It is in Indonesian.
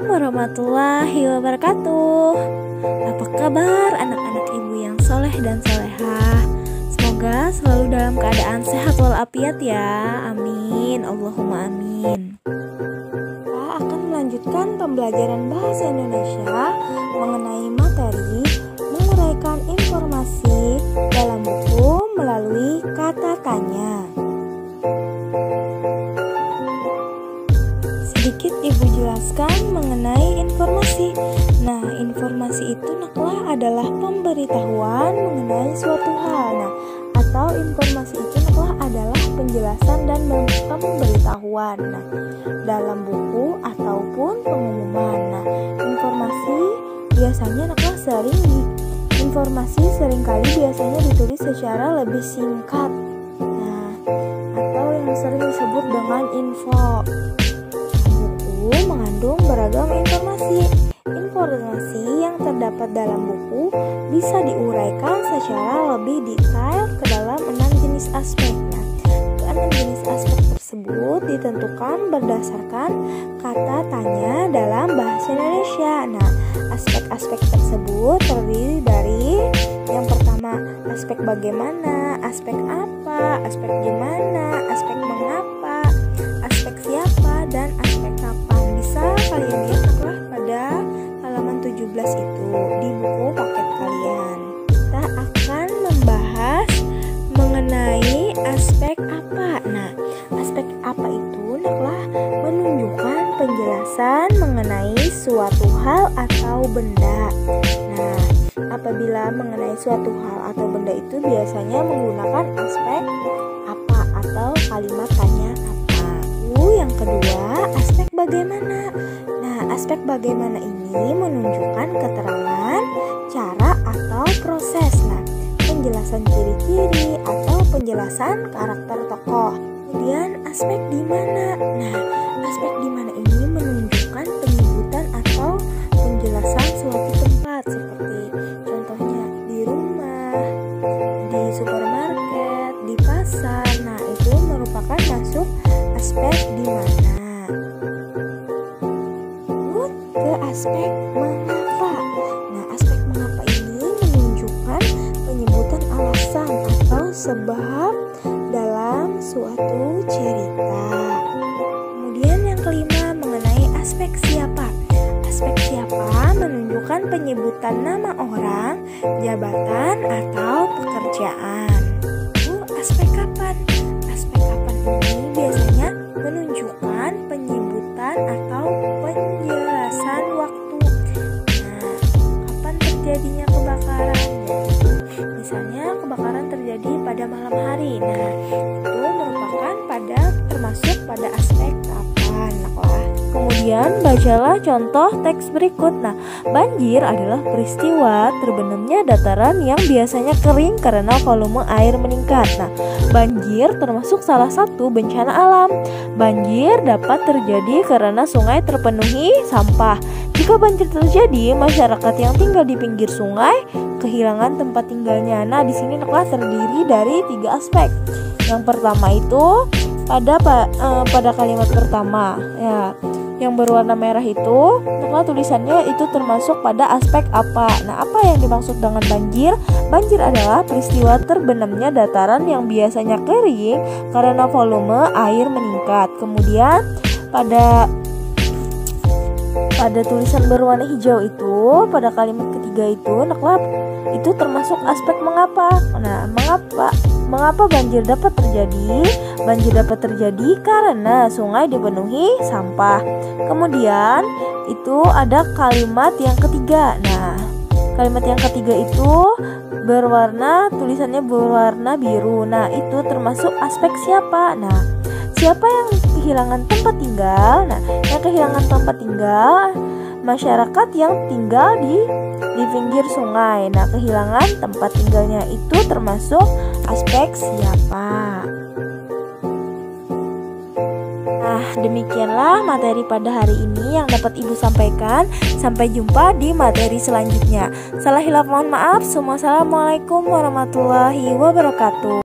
warahmatullahi wabarakatuh. Apa kabar anak-anak ibu yang soleh dan solehah? Semoga selalu dalam keadaan sehat walafiat ya. Amin, Allahumma amin. Kita akan melanjutkan pembelajaran bahasa Indonesia mengenai materi menguraikan informasi dalam buku melalui kata tanya. Sedikit ibu jelaskan mengenai informasi. Nah, informasi itu adalah pemberitahuan mengenai suatu hal. Atau informasi itu adalah penjelasan dan pemberitahuan. Dalam buku ataupun pengumuman. Informasi biasanya seringkali biasanya ditulis secara lebih singkat. Atau yang sering disebut dengan info. Mengandung beragam informasi. Informasi yang terdapat dalam buku bisa diuraikan secara lebih detail ke dalam 6 jenis aspek. Ke-6 jenis aspek tersebut ditentukan berdasarkan kata tanya dalam bahasa Indonesia. Aspek-aspek tersebut terdiri dari yang pertama, aspek bagaimana, aspek apa, aspek gimana, aspek mengapa, aspek siapa, dan aspek kapan. Bisa kalian lihat pada halaman 17 itu di buku paket kalian. Kita akan membahas mengenai aspek apa. Aspek apa itu menunjukkan penjelasan mengenai suatu hal atau benda. Apabila mengenai suatu hal atau benda itu biasanya menggunakan aspek apa atau kalimat tanya apa. Yang kedua, aspek bagaimana. Aspek bagaimana ini menunjukkan keterangan, cara atau proses. Penjelasan ciri-ciri atau penjelasan karakter tokoh. Kemudian aspek di mana. Aspek di mana ini menunjukkan penyebutan atau penjelasan suatu tempat, seperti contohnya di rumah, di supermarket, di pasar. Itu merupakan masuk aspek di mana. Ke aspek mengapa. Aspek mengapa ini menunjukkan penyebutan alasan atau sebab dalam suatu cerita. Kemudian yang kelima, mengenai aspek siapa. Aspek siapa menunjukkan penyebutan nama orang, jabatan, atau pekerjaan. Aspek kapan. Aspek kapan ini biasanya menunjukkan penyebutan atau penjelasan waktu. Kapan terjadinya kebakaran? Misalnya kebakaran terjadi pada malam hari. Itu merupakan termasuk pada aspek kapan. Kemudian bacalah contoh teks berikut. Banjir adalah peristiwa terbenamnya dataran yang biasanya kering karena volume air meningkat. Banjir termasuk salah satu bencana alam. Banjir dapat terjadi karena sungai terpenuhi sampah. Jika banjir terjadi, masyarakat yang tinggal di pinggir sungai kehilangan tempat tinggalnya. Di sini terdiri dari 3 aspek. Yang pertama itu pada kalimat pertama, yang berwarna merah itu, tulisannya itu termasuk pada aspek apa. Apa yang dimaksud dengan banjir? Banjir adalah peristiwa terbenamnya dataran yang biasanya kering karena volume air meningkat. Kemudian pada tulisan berwarna hijau itu, pada kalimat ketiga itu termasuk aspek mengapa. Mengapa banjir dapat terjadi? Banjir dapat terjadi karena sungai dipenuhi sampah. Kemudian itu ada kalimat yang ketiga. Kalimat yang ketiga itu tulisannya berwarna biru. Itu termasuk aspek siapa. Siapa yang kehilangan tempat tinggal? Yang kehilangan tempat tinggal masyarakat yang tinggal di pinggir sungai. Kehilangan tempat tinggalnya itu termasuk aspek siapa. Demikianlah materi pada hari ini yang dapat ibu sampaikan. Sampai jumpa di materi selanjutnya. Salah hilaf mohon maaf. Assalamualaikum warahmatullahi wabarakatuh.